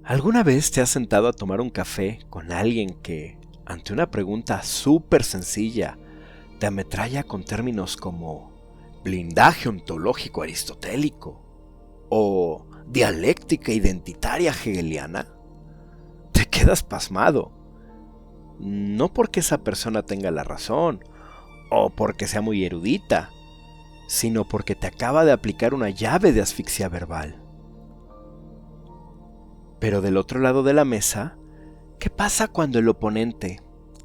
¿Alguna vez te has sentado a tomar un café con alguien que, ante una pregunta súper sencilla, te ametralla con términos como blindaje ontológico aristotélico o dialéctica identitaria hegeliana? Te quedas pasmado. No porque esa persona tenga la razón o porque sea muy erudita, sino porque te acaba de aplicar una llave de asfixia verbal. Pero del otro lado de la mesa, ¿qué pasa cuando el oponente,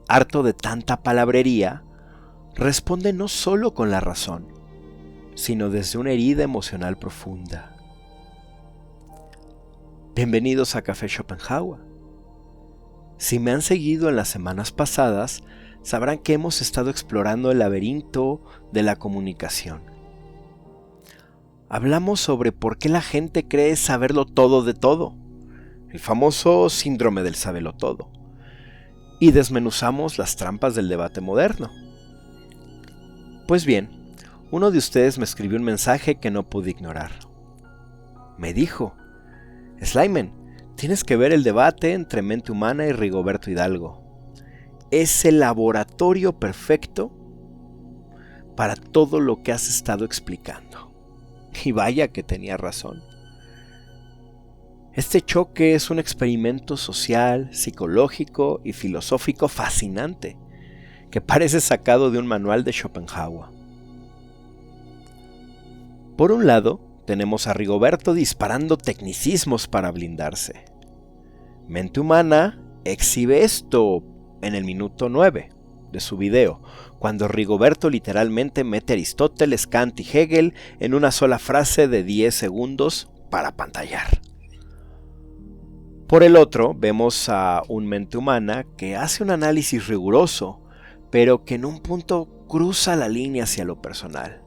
harto de tanta palabrería, responde no solo con la razón, sino desde una herida emocional profunda? Bienvenidos a Café Schopenhauer. Si me han seguido en las semanas pasadas, sabrán que hemos estado explorando el laberinto de la comunicación. Hablamos sobre por qué la gente cree saberlo todo de todo, el famoso síndrome del sabelotodo, y desmenuzamos las trampas del debate moderno. Pues bien, uno de ustedes me escribió un mensaje que no pude ignorar. Me dijo: Slyman, tienes que ver el debate entre Mente Humana y Rigoberto Hidalgo. Es el laboratorio perfecto para todo lo que has estado explicando. Y vaya que tenía razón. Este choque es un experimento social, psicológico y filosófico fascinante, que parece sacado de un manual de Schopenhauer. Por un lado, tenemos a Rigoberto disparando tecnicismos para blindarse. Mente Humana exhibe esto en el minuto 9 de su video, cuando Rigoberto literalmente mete a Aristóteles, Kant y Hegel en una sola frase de 10 segundos para pantallar. Por el otro, vemos a un Mente Humana que hace un análisis riguroso, pero que en un punto cruza la línea hacia lo personal.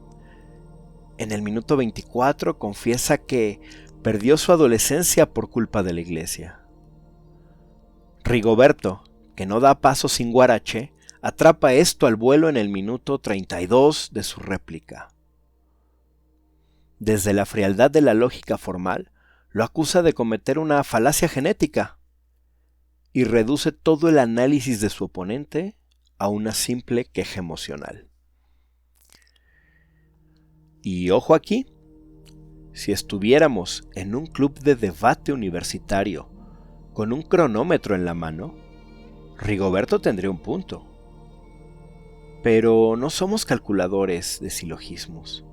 En el minuto 24 confiesa que perdió su adolescencia por culpa de la iglesia. Rigoberto, que no da paso sin guarache, atrapa esto al vuelo en el minuto 32 de su réplica. Desde la frialdad de la lógica formal, lo acusa de cometer una falacia genética y reduce todo el análisis de su oponente a una simple queja emocional. Y ojo aquí, si estuviéramos en un club de debate universitario con un cronómetro en la mano, Rigoberto tendría un punto. Pero no somos calculadores de silogismos,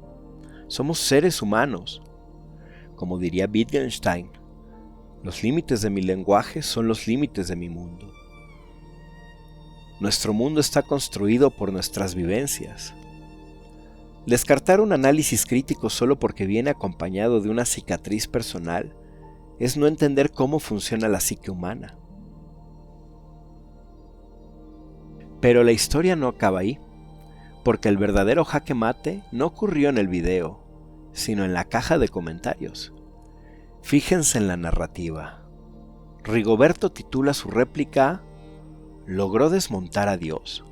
somos seres humanos. Como diría Wittgenstein, los límites de mi lenguaje son los límites de mi mundo. Nuestro mundo está construido por nuestras vivencias. Descartar un análisis crítico solo porque viene acompañado de una cicatriz personal es no entender cómo funciona la psique humana. Pero la historia no acaba ahí, porque el verdadero jaque mate no ocurrió en el video, sino en la caja de comentarios. Fíjense en la narrativa. Rigoberto titula su réplica «Logró desmontar a Dios»,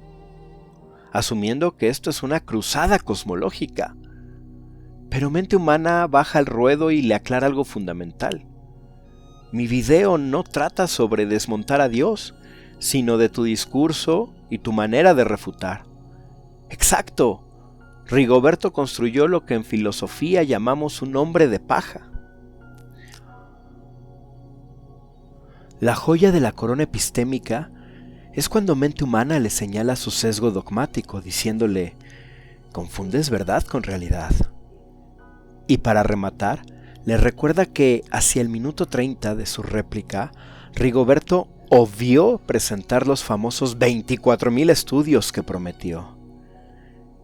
asumiendo que esto es una cruzada cosmológica. Pero Mente Humana baja al ruedo y le aclara algo fundamental. Mi video no trata sobre desmontar a Dios, sino de tu discurso y tu manera de refutar. Exacto. Rigoberto construyó lo que en filosofía llamamos un hombre de paja. La joya de la corona epistémica es cuando Mente Humana le señala su sesgo dogmático, diciéndole: confundes verdad con realidad. Y para rematar, le recuerda que hacia el minuto 30 de su réplica, Rigoberto obvió presentar los famosos 24,000 estudios que prometió.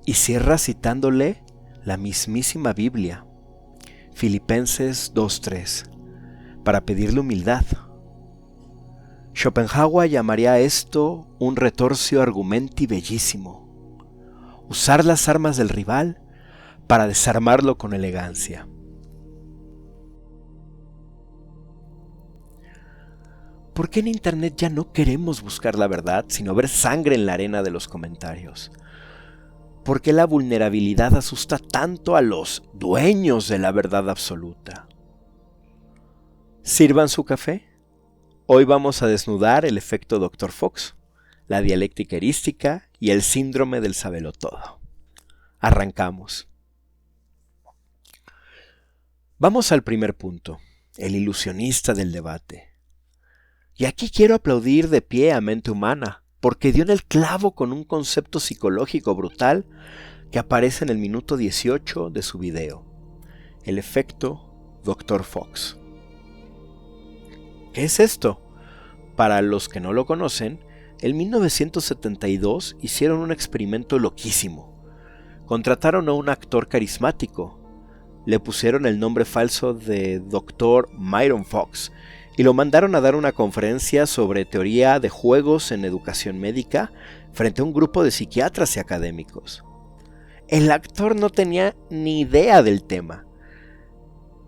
Y cierra citándole la mismísima Biblia, Filipenses 2:3, para pedirle humildad. Schopenhauer llamaría a esto un retorcio argumenti bellísimo, usar las armas del rival para desarmarlo con elegancia. ¿Por qué en Internet ya no queremos buscar la verdad, sino ver sangre en la arena de los comentarios? ¿Por qué la vulnerabilidad asusta tanto a los dueños de la verdad absoluta? Sirvan su café Hoy vamos a desnudar el efecto Dr. Fox, la dialéctica erística y el síndrome del sabelotodo. Arrancamos. Vamos al primer punto, el ilusionista del debate. Y aquí quiero aplaudir de pie a Mente Humana, porque dio en el clavo con un concepto psicológico brutal que aparece en el minuto 18 de su video, el efecto Dr. Fox. ¿Qué es esto? Para los que no lo conocen, en 1972 hicieron un experimento loquísimo. Contrataron a un actor carismático, le pusieron el nombre falso de Dr. Myron Fox y lo mandaron a dar una conferencia sobre teoría de juegos en educación médica frente a un grupo de psiquiatras y académicos. El actor no tenía ni idea del tema.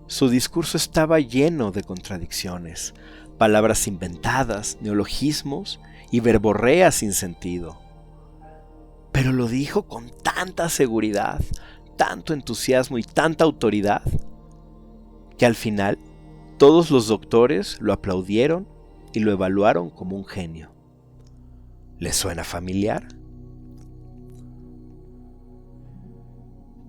Su discurso estaba lleno de contradicciones, palabras inventadas, neologismos y verborrea sin sentido. Pero lo dijo con tanta seguridad, tanto entusiasmo y tanta autoridad, que al final todos los doctores lo aplaudieron y lo evaluaron como un genio. ¿Les suena familiar?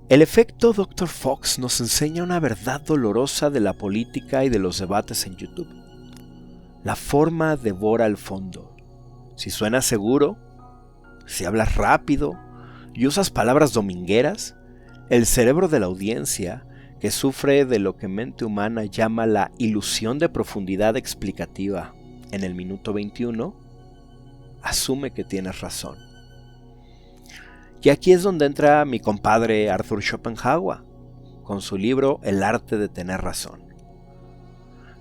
El efecto Dr. Fox nos enseña una verdad dolorosa de la política y de los debates en YouTube. La forma devora al fondo. Si suenas seguro, si hablas rápido y usas palabras domingueras, el cerebro de la audiencia, que sufre de lo que Mente Humana llama la ilusión de profundidad explicativa en el minuto 21, asume que tienes razón. Y aquí es donde entra mi compadre Arthur Schopenhauer, con su libro El arte de tener razón.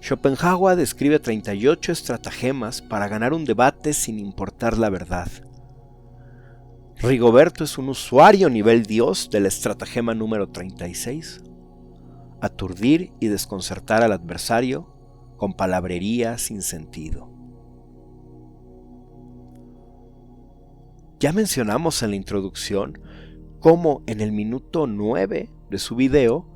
Schopenhauer describe 38 estratagemas para ganar un debate sin importar la verdad. Rigoberto es un usuario nivel Dios del estratagema número 36. Aturdir y desconcertar al adversario con palabrería sin sentido. Ya mencionamos en la introducción cómo en el minuto 9 de su video,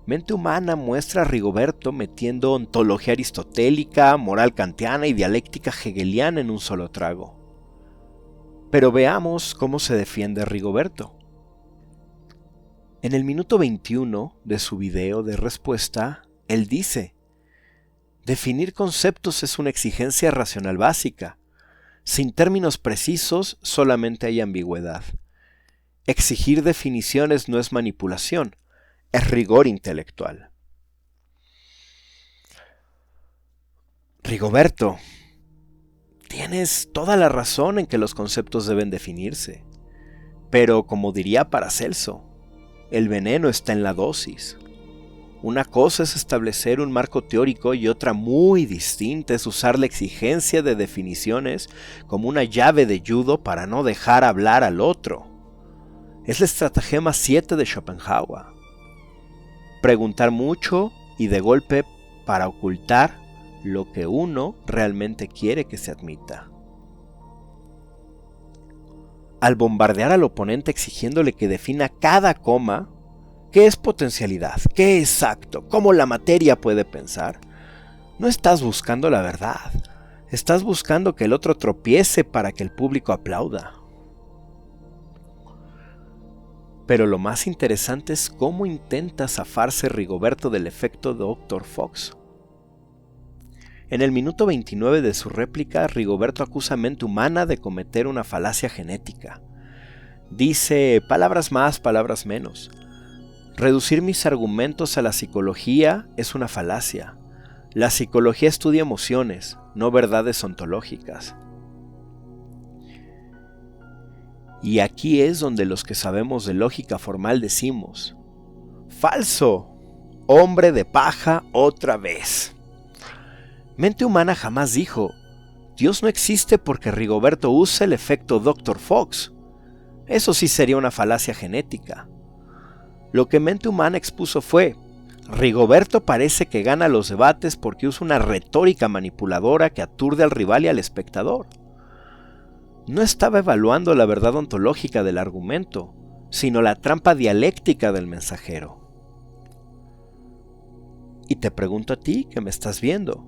Mente Humana muestra a Rigoberto metiendo ontología aristotélica, moral kantiana y dialéctica hegeliana en un solo trago. Pero veamos cómo se defiende Rigoberto. En el minuto 21 de su video de respuesta, él dice: definir conceptos es una exigencia racional básica. Sin términos precisos, solamente hay ambigüedad. Exigir definiciones no es manipulación, es rigor intelectual. Rigoberto, tienes toda la razón en que los conceptos deben definirse. Pero, como diría Paracelso, el veneno está en la dosis. Una cosa es establecer un marco teórico y otra muy distinta es usar la exigencia de definiciones como una llave de judo para no dejar hablar al otro. Es la estratagema 7 de Schopenhauer. Preguntar mucho y de golpe para ocultar lo que uno realmente quiere que se admita. Al bombardear al oponente exigiéndole que defina cada coma, ¿qué es potencialidad? ¿Qué es acto? ¿Cómo la materia puede pensar? No estás buscando la verdad. Estás buscando que el otro tropiece para que el público aplauda. Pero lo más interesante es cómo intenta zafarse Rigoberto del efecto Dr. Fox. En el minuto 29 de su réplica, Rigoberto acusa a Mente Humana de cometer una falacia genética. Dice palabras más, palabras menos. Reducir mis argumentos a la psicología es una falacia. La psicología estudia emociones, no verdades ontológicas. Y aquí es donde los que sabemos de lógica formal decimos: ¡falso! ¡Hombre de paja otra vez! Mente Humana jamás dijo: Dios no existe porque Rigoberto usa el efecto Dr. Fox. Eso sí sería una falacia genética. Lo que Mente Humana expuso fue: Rigoberto parece que gana los debates porque usa una retórica manipuladora que aturde al rival y al espectador. No estaba evaluando la verdad ontológica del argumento, sino la trampa dialéctica del mensajero. Y te pregunto a ti que me estás viendo: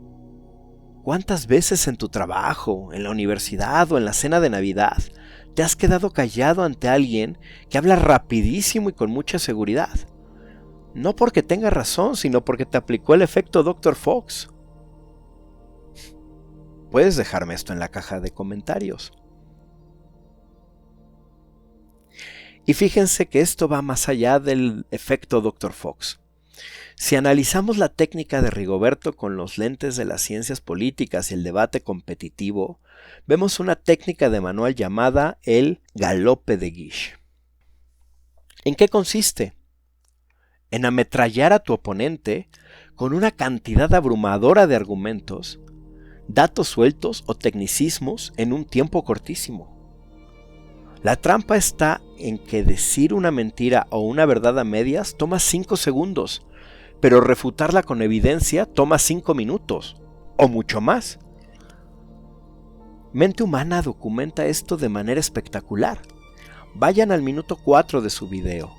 ¿Cuántas veces en tu trabajo, en la universidad o en la cena de Navidad te has quedado callado ante alguien que habla rapidísimo y con mucha seguridad? No porque tenga razón, sino porque te aplicó el efecto Dr. Fox. Puedes dejarme esto en la caja de comentarios. Y fíjense que esto va más allá del efecto Dr. Fox. Si analizamos la técnica de Rigoberto con los lentes de las ciencias políticas y el debate competitivo, vemos una técnica de manual llamada el galope de Guiche. ¿En qué consiste? En ametrallar a tu oponente con una cantidad abrumadora de argumentos, datos sueltos o tecnicismos en un tiempo cortísimo. La trampa está en que decir una mentira o una verdad a medias toma 5 segundos, pero refutarla con evidencia toma 5 minutos, o mucho más. Mente Humana documenta esto de manera espectacular. Vayan al minuto 4 de su video.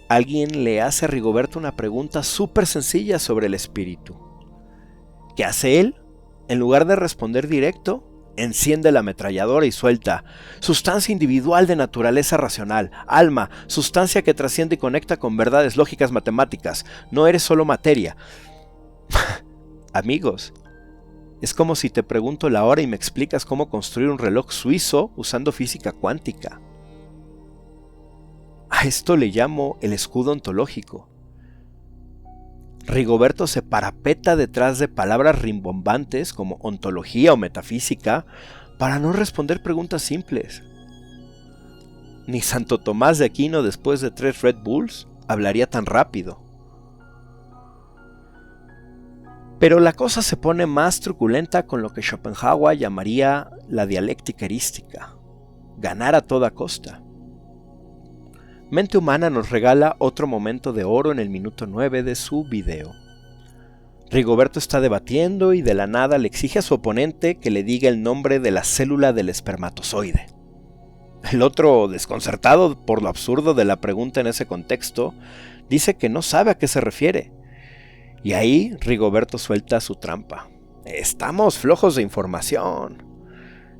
Alguien le hace a Rigoberto una pregunta súper sencilla sobre el espíritu. ¿Qué hace él? En lugar de responder directo, enciende la ametralladora y suelta: sustancia individual de naturaleza racional, alma, sustancia que trasciende y conecta con verdades lógicas matemáticas, no eres solo materia. Amigos, es como si te pregunto la hora y me explicas cómo construir un reloj suizo usando física cuántica. A esto le llamo el escudo ontológico. Rigoberto se parapeta detrás de palabras rimbombantes como ontología o metafísica para no responder preguntas simples. Ni Santo Tomás de Aquino, después de 3 Red Bulls, hablaría tan rápido. Pero la cosa se pone más truculenta con lo que Schopenhauer llamaría la dialéctica erística: ganar a toda costa. Mente Humana nos regala otro momento de oro en el minuto 9 de su video. Rigoberto está debatiendo y de la nada le exige a su oponente que le diga el nombre de la célula del espermatozoide. El otro, desconcertado por lo absurdo de la pregunta en ese contexto, dice que no sabe a qué se refiere. Y ahí Rigoberto suelta su trampa. Estamos flojos de información.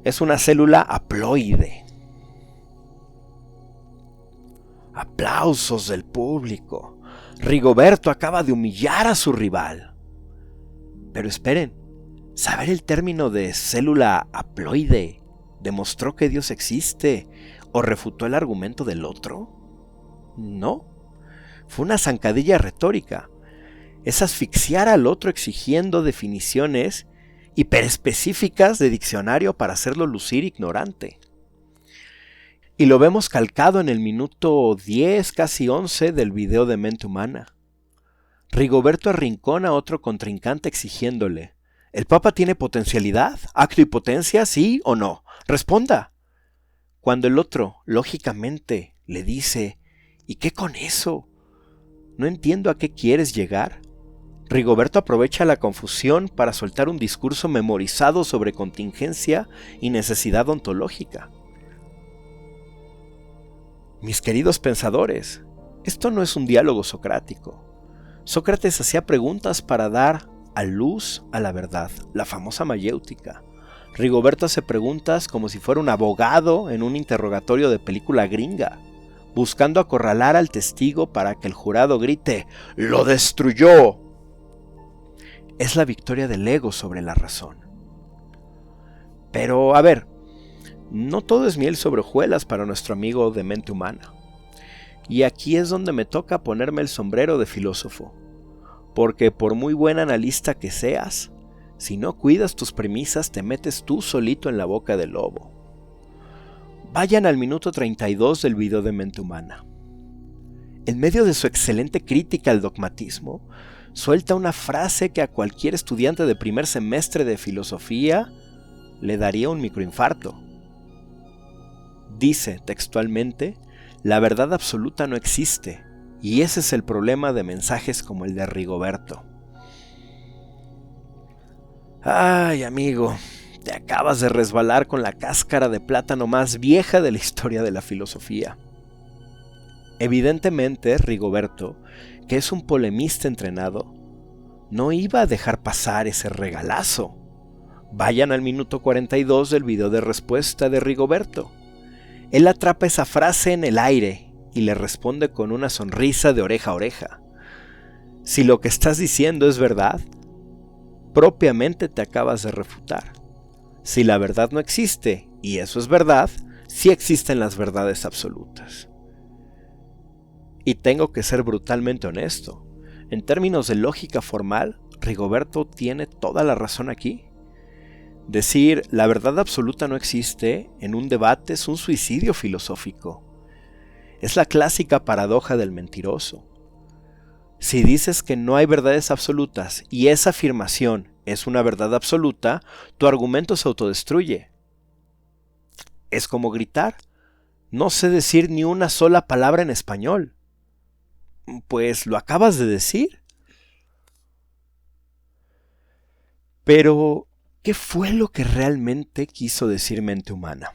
Es una célula haploide. Aplausos del público. Rigoberto acaba de humillar a su rival. Pero esperen, ¿saber el término de célula haploide demostró que Dios existe o refutó el argumento del otro? No, fue una zancadilla retórica. Es asfixiar al otro exigiendo definiciones hiperespecíficas de diccionario para hacerlo lucir ignorante. Y lo vemos calcado en el minuto 10, casi 11 del video de Mente Humana. Rigoberto arrincona a otro contrincante exigiéndole: ¿el Papa tiene potencialidad? ¿Acto y potencia? ¿Sí o no? ¡Responda! Cuando el otro, lógicamente, le dice: ¿y qué con eso? No entiendo a qué quieres llegar. Rigoberto aprovecha la confusión para soltar un discurso memorizado sobre contingencia y necesidad ontológica. Mis queridos pensadores, esto no es un diálogo socrático. Sócrates hacía preguntas para dar a luz a la verdad, la famosa mayéutica. Rigoberto hace preguntas como si fuera un abogado en un interrogatorio de película gringa, buscando acorralar al testigo para que el jurado grite: ¡lo destruyó! Es la victoria del ego sobre la razón. Pero, a ver, no todo es miel sobre hojuelas para nuestro amigo de Mente Humana. Y aquí es donde me toca ponerme el sombrero de filósofo. Porque por muy buen analista que seas, si no cuidas tus premisas te metes tú solito en la boca del lobo. Vayan al minuto 32 del video de Mente Humana. En medio de su excelente crítica al dogmatismo, suelta una frase que a cualquier estudiante de primer semestre de filosofía le daría un microinfarto. Dice textualmente: la verdad absoluta no existe, y ese es el problema de mensajes como el de Rigoberto. Ay, amigo, te acabas de resbalar con la cáscara de plátano más vieja de la historia de la filosofía. Evidentemente, Rigoberto, que es un polemista entrenado, no iba a dejar pasar ese regalazo. Vayan al minuto 42 del video de respuesta de Rigoberto. Él atrapa esa frase en el aire y le responde con una sonrisa de oreja a oreja. Si lo que estás diciendo es verdad, propiamente te acabas de refutar. Si la verdad no existe, y eso es verdad, sí existen las verdades absolutas. Y tengo que ser brutalmente honesto. En términos de lógica formal, Rigoberto tiene toda la razón aquí. Decir la verdad absoluta no existe en un debate es un suicidio filosófico. Es la clásica paradoja del mentiroso. Si dices que no hay verdades absolutas y esa afirmación es una verdad absoluta, tu argumento se autodestruye. Es como gritar: no sé decir ni una sola palabra en español. Pues lo acabas de decir. Pero, ¿qué fue lo que realmente quiso decir Mente Humana?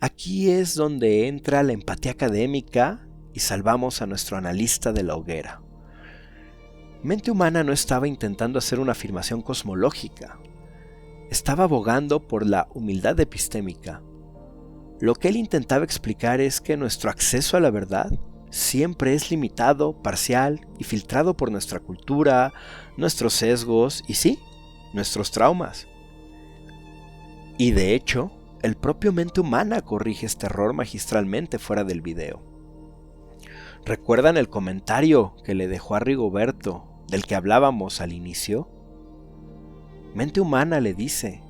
Aquí es donde entra la empatía académica y salvamos a nuestro analista de la hoguera. Mente Humana no estaba intentando hacer una afirmación cosmológica, estaba abogando por la humildad epistémica. Lo que él intentaba explicar es que nuestro acceso a la verdad siempre es limitado, parcial y filtrado por nuestra cultura, nuestros sesgos y sí, nuestros traumas. Y de hecho, el propio Mente Humana corrige este error magistralmente fuera del video. ¿Recuerdan el comentario que le dejó a Rigoberto, del que hablábamos al inicio? Mente Humana le dice: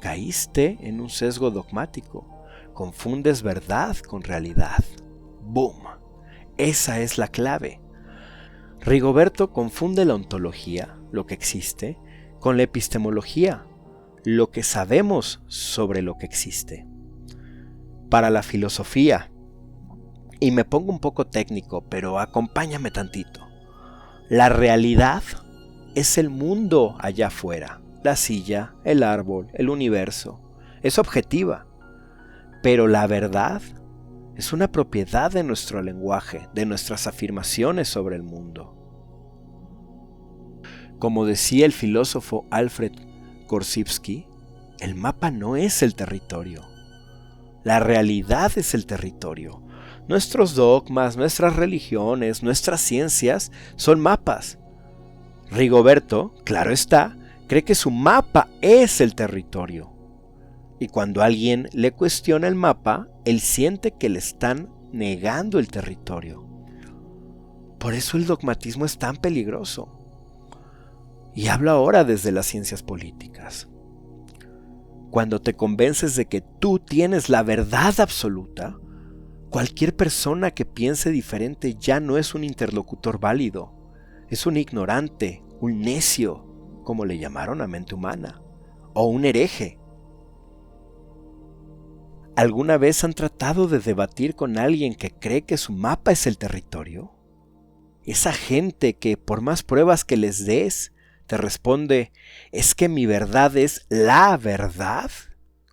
caíste en un sesgo dogmático, confundes verdad con realidad. ¡Boom! Esa es la clave. Rigoberto confunde la ontología, lo que existe, con la epistemología, lo que sabemos sobre lo que existe. Para la filosofía, y me pongo un poco técnico, pero acompáñame tantito, la realidad es el mundo allá afuera, la silla, el árbol, el universo, es objetiva, pero la verdad es una propiedad de nuestro lenguaje, de nuestras afirmaciones sobre el mundo. Como decía el filósofo Alfred Korzybski, el mapa no es el territorio. La realidad es el territorio. Nuestros dogmas, nuestras religiones, nuestras ciencias son mapas. Rigoberto, claro está, cree que su mapa es el territorio. Y cuando alguien le cuestiona el mapa, él siente que le están negando el territorio. Por eso el dogmatismo es tan peligroso. Y hablo ahora desde las ciencias políticas. Cuando te convences de que tú tienes la verdad absoluta, cualquier persona que piense diferente ya no es un interlocutor válido, es un ignorante, un necio, como le llamaron a Mente Humana, o un hereje. ¿Alguna vez han tratado de debatir con alguien que cree que su mapa es el territorio? Esa gente que por más pruebas que les des, te responde: ¿es que mi verdad es la verdad?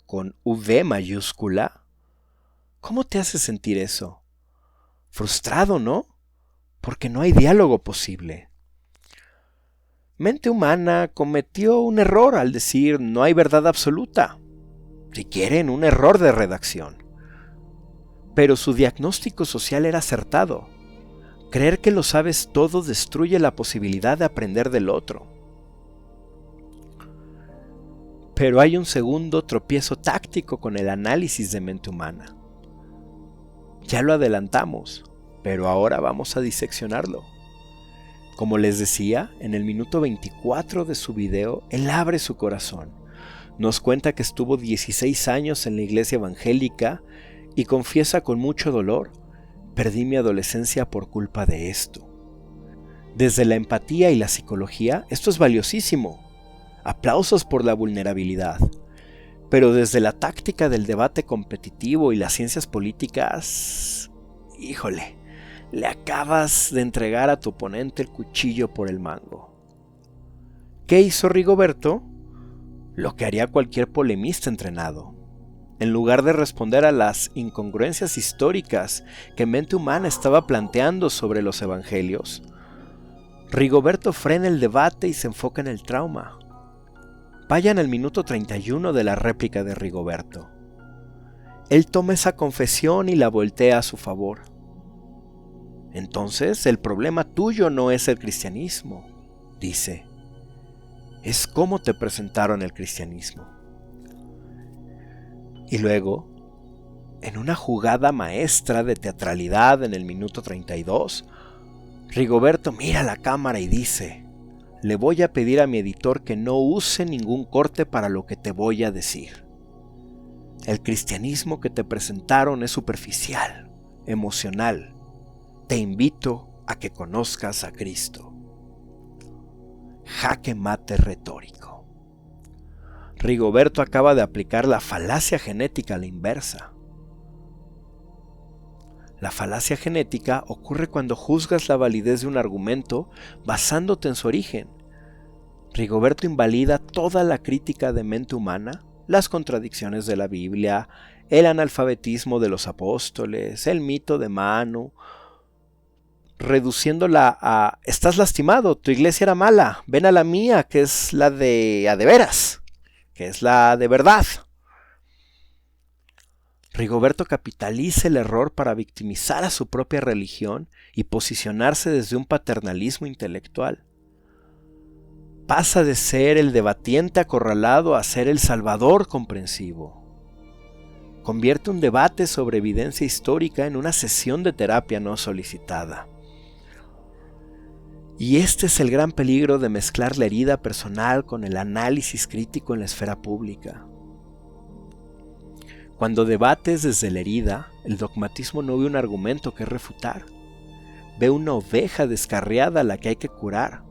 Con V mayúscula. ¿Cómo te hace sentir eso? Frustrado, ¿no? Porque no hay diálogo posible. Mente Humana cometió un error al decir no hay verdad absoluta. Si quieren, un error de redacción. Pero su diagnóstico social era acertado. Creer que lo sabes todo destruye la posibilidad de aprender del otro. Pero hay un segundo tropiezo táctico con el análisis de Mente Humana. Ya lo adelantamos, pero ahora vamos a diseccionarlo. Como les decía, en el minuto 24 de su video, él abre su corazón. Nos cuenta que estuvo 16 años en la iglesia evangélica y confiesa con mucho dolor: perdí mi adolescencia por culpa de esto. Desde la empatía y la psicología, esto es valiosísimo. Aplausos por la vulnerabilidad. Pero desde la táctica del debate competitivo y las ciencias políticas, híjole, le acabas de entregar a tu oponente el cuchillo por el mango. ¿Qué hizo Rigoberto? Lo que haría cualquier polemista entrenado. En lugar de responder a las incongruencias históricas que Mente Humana estaba planteando sobre los evangelios, Rigoberto frena el debate y se enfoca en el trauma. Vayan al minuto 31 de la réplica de Rigoberto. Él toma esa confesión y la voltea a su favor. Entonces, el problema tuyo no es el cristianismo, dice. Es cómo te presentaron el cristianismo. Y luego, en una jugada maestra de teatralidad en el minuto 32, Rigoberto mira a la cámara y dice: le voy a pedir a mi editor que no use ningún corte para lo que te voy a decir. El cristianismo que te presentaron es superficial, emocional. Te invito a que conozcas a Cristo. Jaque mate retórico. Rigoberto acaba de aplicar la falacia genética a la inversa. La falacia genética ocurre cuando juzgas la validez de un argumento basándote en su origen. Rigoberto invalida toda la crítica de mente humana, las contradicciones de la Biblia, el analfabetismo de los apóstoles, el mito de Manu, reduciéndola a: estás lastimado, tu iglesia era mala, ven a la mía, que es la de a de veras, que es la de verdad. Rigoberto capitaliza el error para victimizar a su propia religión y posicionarse desde un paternalismo intelectual. Pasa de ser el debatiente acorralado a ser el salvador comprensivo. Convierte un debate sobre evidencia histórica en una sesión de terapia no solicitada. Y este es el gran peligro de mezclar la herida personal con el análisis crítico en la esfera pública. Cuando debates desde la herida, el dogmatismo no ve un argumento que refutar. Ve una oveja descarriada a la que hay que curar,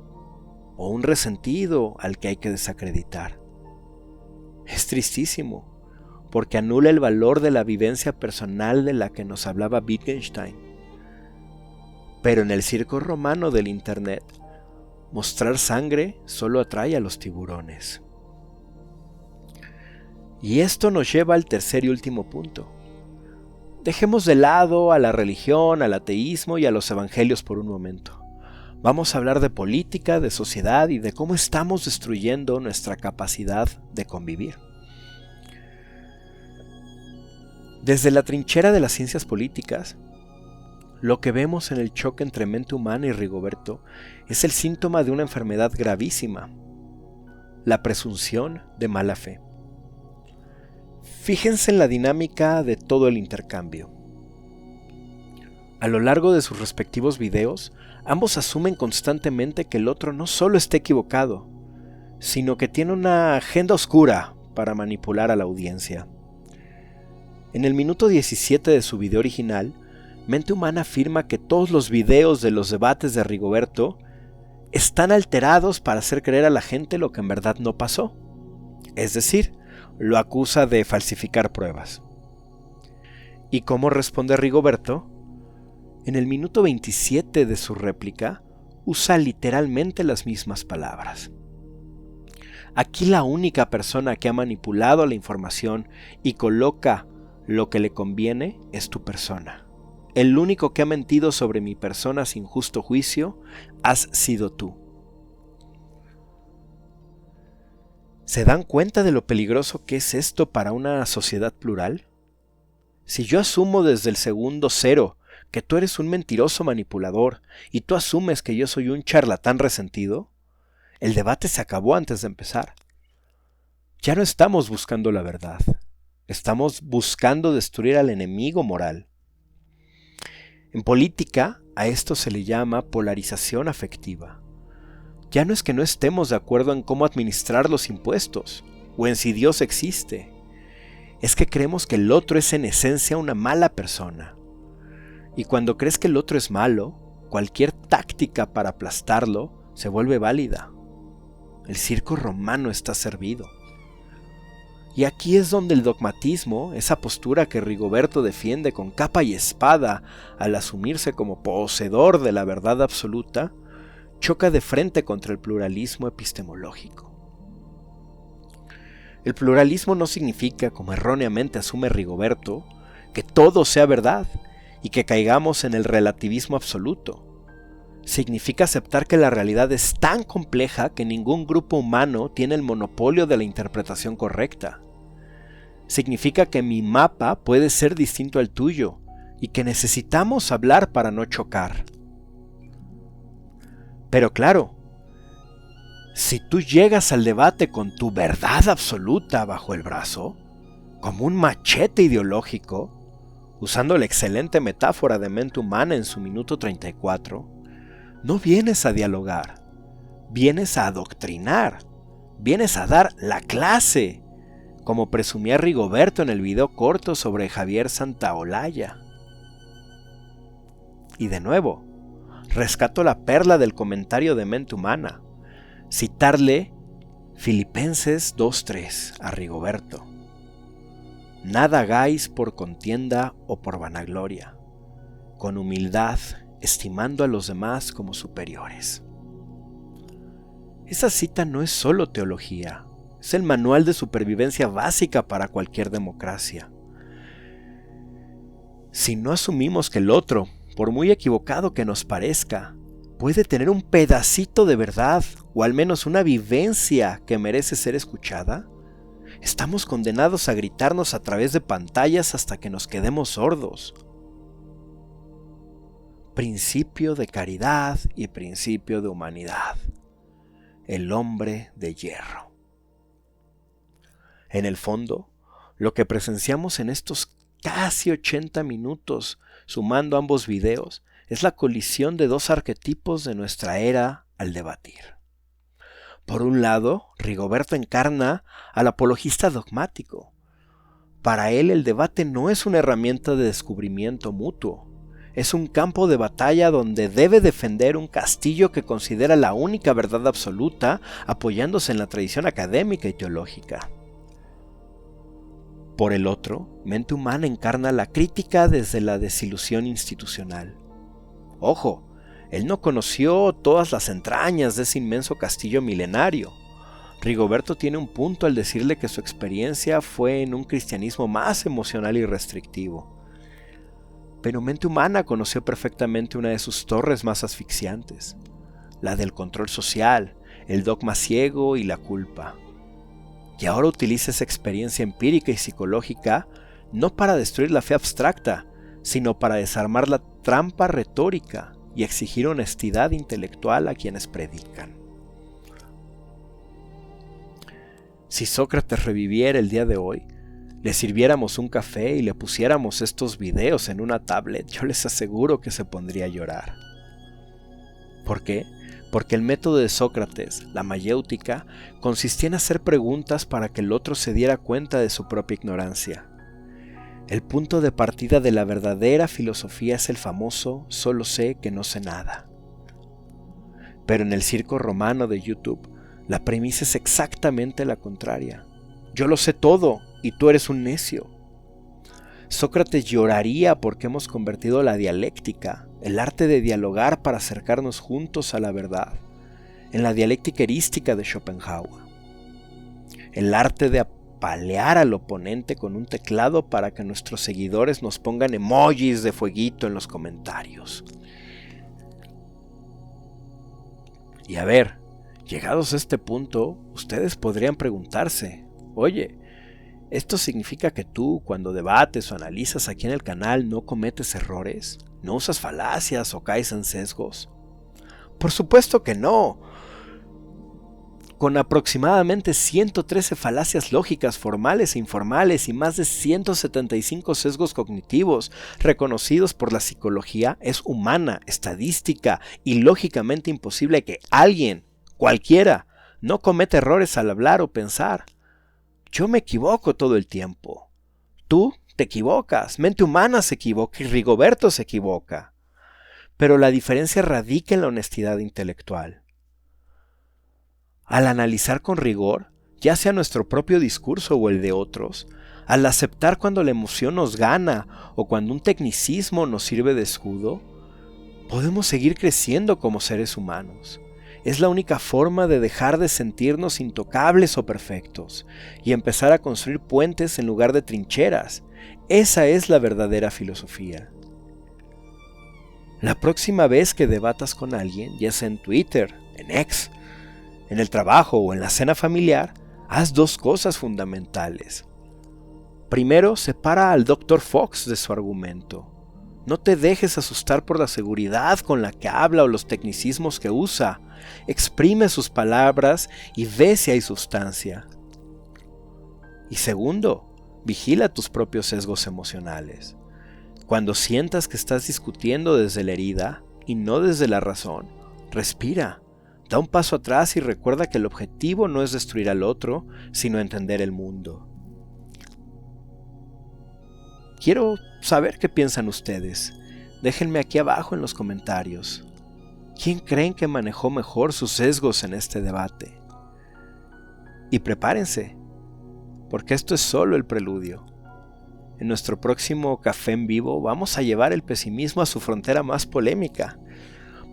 o un resentido al que hay que desacreditar. Es tristísimo, porque anula el valor de la vivencia personal de la que nos hablaba Wittgenstein. Pero en el circo romano del Internet, mostrar sangre solo atrae a los tiburones. Y esto nos lleva al tercer y último punto. Dejemos de lado a la religión, al ateísmo y a los evangelios por un momento. Vamos a hablar de política, de sociedad y de cómo estamos destruyendo nuestra capacidad de convivir. Desde la trinchera de las ciencias políticas, lo que vemos en el choque entre mente humana y Rigoberto es el síntoma de una enfermedad gravísima: la presunción de mala fe. Fíjense en la dinámica de todo el intercambio. A lo largo de sus respectivos videos, ambos asumen constantemente que el otro no solo está equivocado, sino que tiene una agenda oscura para manipular a la audiencia. En el minuto 17 de su video original, Mente Humana afirma que todos los videos de los debates de Rigoberto están alterados para hacer creer a la gente lo que en verdad no pasó. Es decir, lo acusa de falsificar pruebas. ¿Y cómo responde Rigoberto? En el minuto 27 de su réplica, usa literalmente las mismas palabras. Aquí la única persona que ha manipulado la información y coloca lo que le conviene es tu persona. El único que ha mentido sobre mi persona sin justo juicio has sido tú. ¿Se dan cuenta de lo peligroso que es esto para una sociedad plural? Si yo asumo desde el segundo cero que tú eres un mentiroso manipulador y tú asumes que yo soy un charlatán resentido, el debate se acabó antes de empezar. Ya no estamos buscando la verdad, estamos buscando destruir al enemigo moral. En política, a esto se le llama polarización afectiva. Ya no es que no estemos de acuerdo en cómo administrar los impuestos, o en si Dios existe. Es que creemos que el otro es en esencia una mala persona. Y cuando crees que el otro es malo, cualquier táctica para aplastarlo se vuelve válida. El circo romano está servido. Y aquí es donde el dogmatismo, esa postura que Rigoberto defiende con capa y espada al asumirse como poseedor de la verdad absoluta, choca de frente contra el pluralismo epistemológico. El pluralismo no significa, como erróneamente asume Rigoberto, que todo sea verdad y que caigamos en el relativismo absoluto. Significa aceptar que la realidad es tan compleja que ningún grupo humano tiene el monopolio de la interpretación correcta. Significa que mi mapa puede ser distinto al tuyo y que necesitamos hablar para no chocar. Pero claro, si tú llegas al debate con tu verdad absoluta bajo el brazo, como un machete ideológico, usando la excelente metáfora de mente humana en su minuto 34, no vienes a dialogar, vienes a adoctrinar, vienes a dar la clase, como presumía Rigoberto en el video corto sobre Javier Santaolalla. Y de nuevo, rescato la perla del comentario de mente humana, citarle Filipenses 2:3 a Rigoberto. Nada hagáis por contienda o por vanagloria, con humildad, estimando a los demás como superiores. Esa cita no es solo teología, es el manual de supervivencia básica para cualquier democracia. Si no asumimos que el otro, por muy equivocado que nos parezca, puede tener un pedacito de verdad o al menos una vivencia que merece ser escuchada, estamos condenados a gritarnos a través de pantallas hasta que nos quedemos sordos. Principio de caridad y principio de humanidad. El hombre de hierro. En el fondo, lo que presenciamos en estos casi 80 minutos, sumando ambos videos, es la colisión de dos arquetipos de nuestra era al debatir. Por un lado, Rigoberto encarna al apologista dogmático. Para él el debate no es una herramienta de descubrimiento mutuo, es un campo de batalla donde debe defender un castillo que considera la única verdad absoluta, apoyándose en la tradición académica y teológica. Por el otro, mente humana encarna la crítica desde la desilusión institucional. Ojo, él no conoció todas las entrañas de ese inmenso castillo milenario. Rigoberto tiene un punto al decirle que su experiencia fue en un cristianismo más emocional y restrictivo. Pero mente humana conoció perfectamente una de sus torres más asfixiantes, la del control social, el dogma ciego y la culpa. Y ahora utiliza esa experiencia empírica y psicológica no para destruir la fe abstracta, sino para desarmar la trampa retórica y exigir honestidad intelectual a quienes predican. Si Sócrates reviviera el día de hoy, le sirviéramos un café y le pusiéramos estos videos en una tablet, yo les aseguro que se pondría a llorar. ¿Por qué? Porque el método de Sócrates, la mayéutica, consistía en hacer preguntas para que el otro se diera cuenta de su propia ignorancia. El punto de partida de la verdadera filosofía es el famoso «solo sé que no sé nada». Pero en el circo romano de YouTube, la premisa es exactamente la contraria. Yo lo sé todo y tú eres un necio. Sócrates lloraría porque hemos convertido la dialéctica, el arte de dialogar para acercarnos juntos a la verdad, en la dialéctica erística de Schopenhauer. El arte de apalear al oponente con un teclado para que nuestros seguidores nos pongan emojis de fueguito en los comentarios. Y a ver, llegados a este punto, ustedes podrían preguntarse, oye, ¿esto significa que tú, cuando debates o analizas aquí en el canal, no cometes errores? ¿No usas falacias o caes en sesgos? Por supuesto que no. Con aproximadamente 113 falacias lógicas, formales e informales y más de 175 sesgos cognitivos reconocidos por la psicología, es humana, estadística y lógicamente imposible que alguien, cualquiera, no cometa errores al hablar o pensar. Yo me equivoco todo el tiempo. Tú te equivocas, mente humana se equivoca y Rigoberto se equivoca. Pero la diferencia radica en la honestidad intelectual. Al analizar con rigor, ya sea nuestro propio discurso o el de otros, al aceptar cuando la emoción nos gana o cuando un tecnicismo nos sirve de escudo, podemos seguir creciendo como seres humanos. Es la única forma de dejar de sentirnos intocables o perfectos y empezar a construir puentes en lugar de trincheras. Esa es la verdadera filosofía. La próxima vez que debatas con alguien, ya sea en Twitter, en X, en el trabajo o en la cena familiar, haz 2 cosas fundamentales. Primero, separa al Dr. Fox de su argumento. No te dejes asustar por la seguridad con la que habla o los tecnicismos que usa. Exprime sus palabras y ve si hay sustancia. Y segundo, vigila tus propios sesgos emocionales. Cuando sientas que estás discutiendo desde la herida y no desde la razón, respira, da un paso atrás y recuerda que el objetivo no es destruir al otro, sino entender el mundo. Quiero saber qué piensan ustedes. Déjenme aquí abajo en los comentarios. ¿Quién creen que manejó mejor sus sesgos en este debate? Y prepárense, porque esto es solo el preludio. En nuestro próximo Café en Vivo vamos a llevar el pesimismo a su frontera más polémica.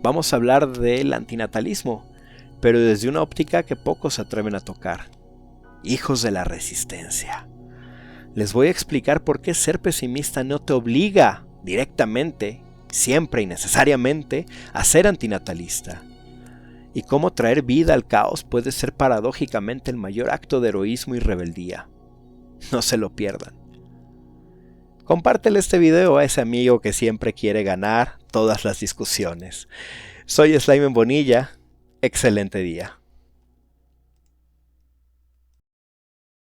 Vamos a hablar del antinatalismo, pero desde una óptica que pocos se atreven a tocar. Hijos de la resistencia. Les voy a explicar por qué ser pesimista no te obliga directamente, siempre y necesariamente, a ser antinatalista. Y cómo traer vida al caos puede ser paradójicamente el mayor acto de heroísmo y rebeldía. No se lo pierdan. Compártele este video a ese amigo que siempre quiere ganar todas las discusiones. Soy Slime en Bonilla. Excelente día.